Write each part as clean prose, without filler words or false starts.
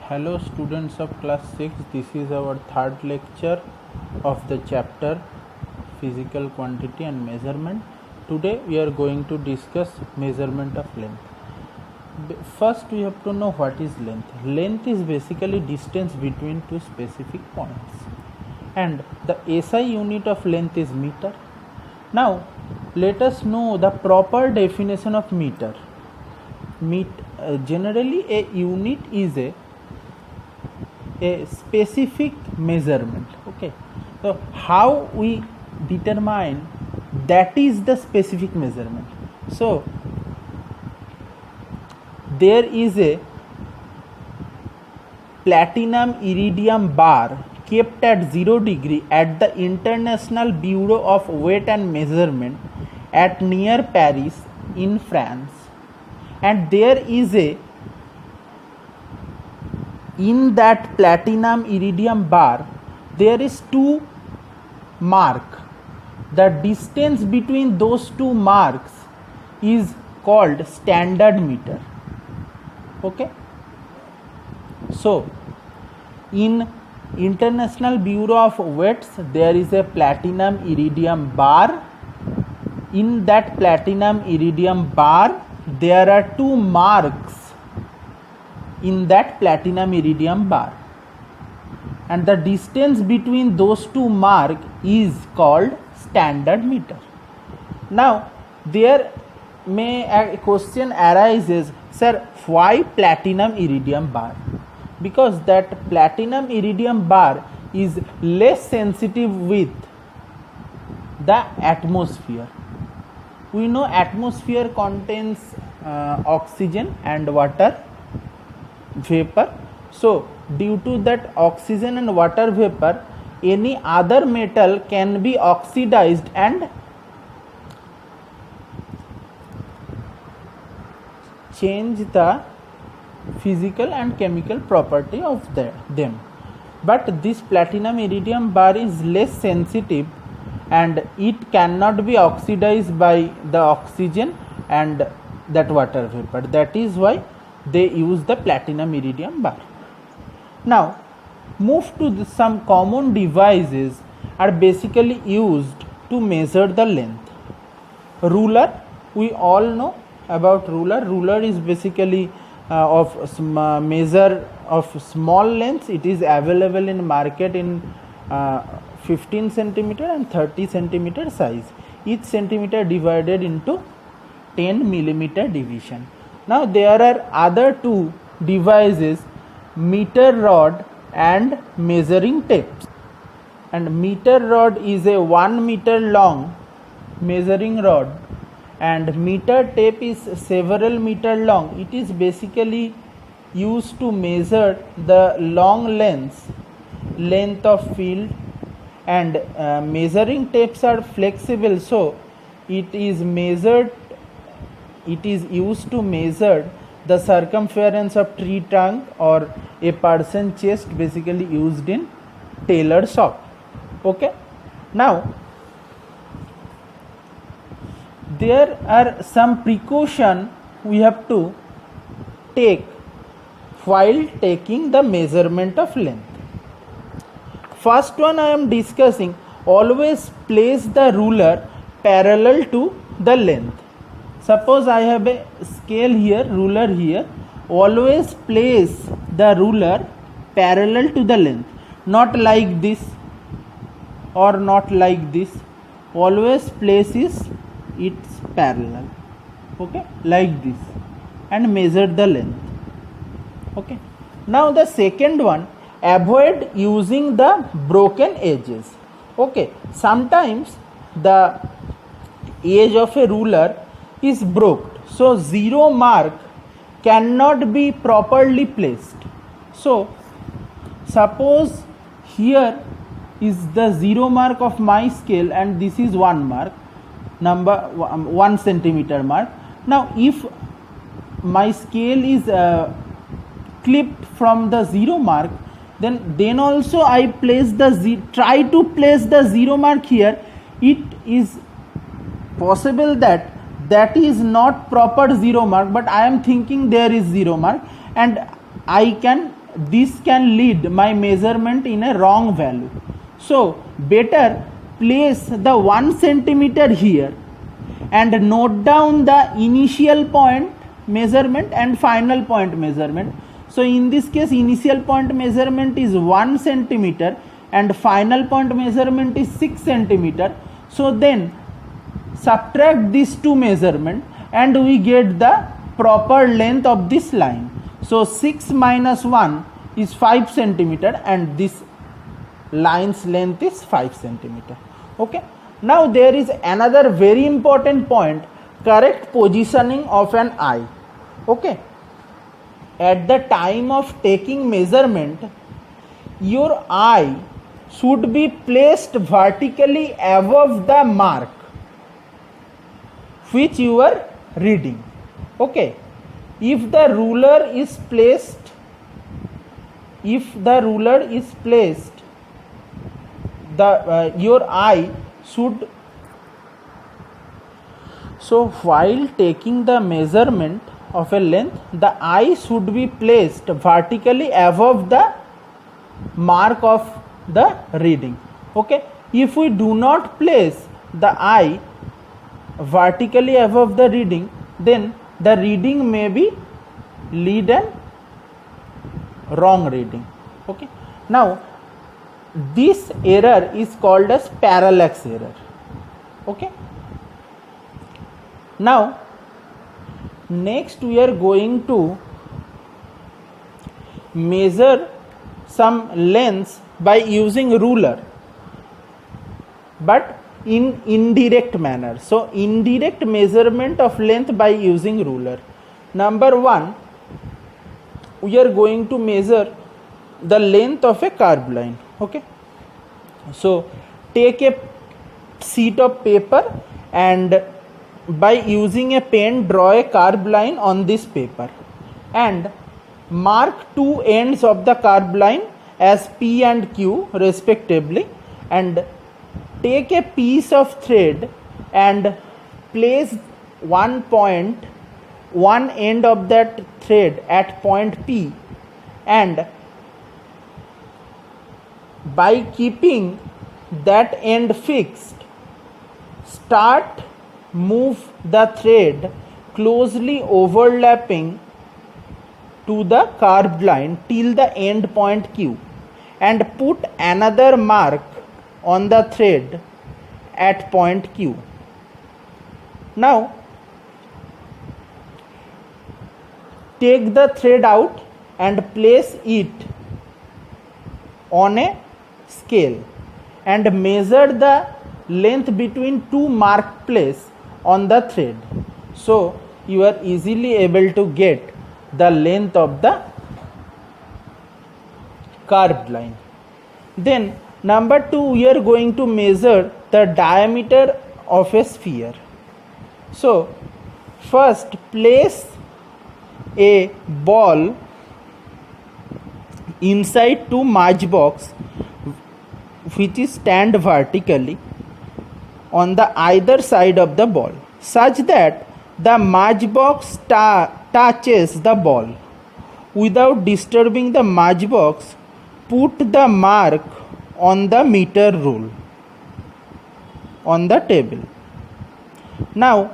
Hello students of class 6, this is our third lecture of the chapter physical quantity and measurement. Today we are going to discuss measurement of length. First we have to know what is length. Length is basically distance between two specific points, and the SI unit of length is meter. Now let us know the proper definition of meter. Generally a unit is a specific measurement. Okay, so how we determine that is the specific measurement? So there is a platinum iridium bar kept at 0 degree at the International Bureau of Weight and Measurement at near Paris in France, and there is a in that platinum iridium bar there is two mark. The distance between those two marks is called standard meter. Okay, so in International Bureau of Weights there is a platinum iridium bar. In that platinum iridium bar there are two marks in that platinum iridium bar, and the distance between those two marks is called standard meter. Now there may a question arises, sir, why platinum iridium bar? Because that platinum iridium bar is less sensitive with the atmosphere. We know atmosphere contains oxygen and water vapor. So due to that oxygen and water vapor, any other metal can be oxidized and change the physical and chemical property of them. But this platinum iridium bar is less sensitive and it cannot be oxidized by the oxygen and that water vapor. That is why they use the platinum iridium bar. Now move to some common devices are basically used to measure the length. Ruler, we all know about ruler. Ruler is basically of measure of small lengths. It is available in market in 15 centimeter and 30 centimeter size. Each centimeter divided into 10 millimeter division. Now there are other two devices, meter rod and measuring tapes. And meter rod is a 1 meter long measuring rod, and meter tape is several meter long. It is basically used to measure the long length of field, and measuring tapes are flexible, so it is used to measure the circumference of tree trunk or a person chest, basically used in tailor shop. Okay, now there are some precaution we have to take while taking the measurement of length. First one I am discussing, always place the ruler parallel to the length. Suppose I have a scale here, ruler here, always place the ruler parallel to the length, not like this or not like this. Always places its parallel, okay, like this, and measure the length. Okay, now the second one, avoid using the broken edges. Okay, sometimes the edge of a ruler is broke, so zero mark cannot be properly placed. So suppose here is the zero mark of my scale and this is 1 mark, number 1 centimeter mark. Now if my scale is clipped from the zero mark, then also I place try to place the zero mark here. It is possible that is not proper zero mark, but I am thinking there is zero mark, and I can this can lead my measurement in a wrong value. So better place the 1 centimeter here and note down the initial point measurement and final point measurement. So in this case, initial point measurement is 1 centimeter and final point measurement is 6 centimeter. So then subtract these two measurements and we get the proper length of this line. So 6 minus 1 is 5 centimeter and this line's length is 5 centimeter. Okay. Now there is another very important point, correct positioning of an eye. Okay. At the time of taking measurement, your eye should be placed vertically above the mark which you are reading. Okay. If the ruler is placed, your eye should, so while taking the measurement of a length, the eye should be placed vertically above the mark of the reading. Okay. If we do not place the eye vertically above the reading, then the reading may be lead and wrong reading. Okay. Now this error is called as parallax error. Okay. Now next we are going to measure some lengths by using ruler, but in indirect manner. So indirect measurement of length by using ruler. Number 1, we are going to measure the length of a curved line. Okay. So take a sheet of paper and by using a pen draw a curved line on this paper and mark two ends of the curved line as P and Q respectively, and take a piece of thread and place one end of that thread at point P, and by keeping that end fixed, move the thread closely overlapping to the curved line till the end point Q, and put another mark on the thread at point Q. Now take the thread out and place it on a scale and measure the length between two mark places on the thread. So you are easily able to get the length of the curved line. Then number 2, we are going to measure the diameter of a sphere. So first place a ball inside two match box which is stand vertically on the either side of the ball, such that the matchbox touches the ball. Without disturbing the matchbox, put the mark on the meter rule on the table. Now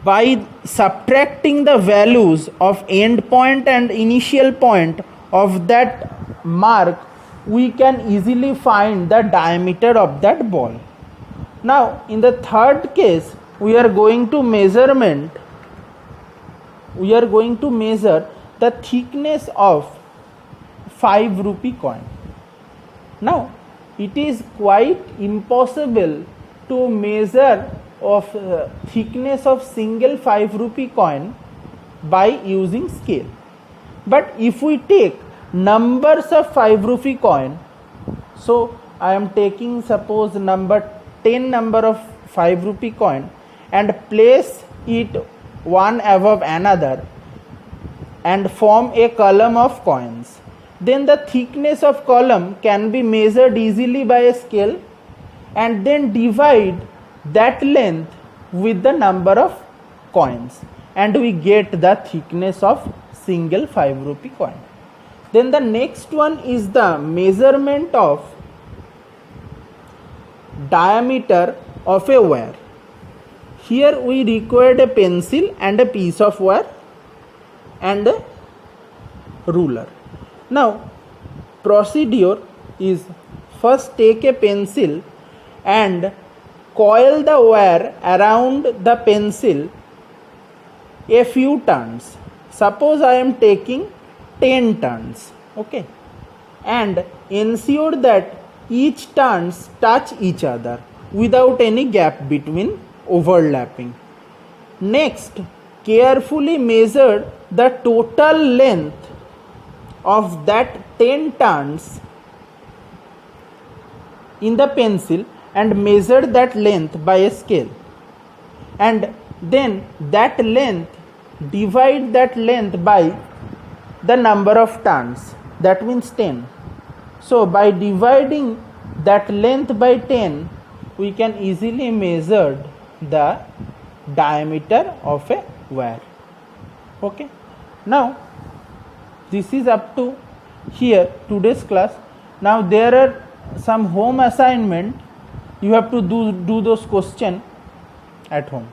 by subtracting the values of end point and initial point of that mark, we can easily find the diameter of that ball. Now in the third case, we are going to measure the thickness of 5 rupee coin. Now it is quite impossible to measure of thickness of single 5 rupee coin by using scale. But if we take numbers of 5 rupee coin, so I am taking suppose 10 number of 5 rupee coin and place it one above another and form a column of coins, then the thickness of column can be measured easily by a scale and then divide that length with the number of coins and we get the thickness of single 5 rupee coin. Then the next one is the measurement of diameter of a wire. Here we required a pencil and a piece of wire and a ruler. Now procedure is, first take a pencil and coil the wire around the pencil a few turns. Suppose I am taking 10 turns, okay, and ensure that each turns touch each other without any gap between overlapping. Next, carefully measure the total length of that 10 turns in the pencil and measure that length by a scale, and then that length, divide that length by the number of turns, that means 10. So by dividing that length by 10, we can easily measure the diameter of a wire. Okay, now this is up to here today's class. Now there are some home assignment, you have to do those questions at home.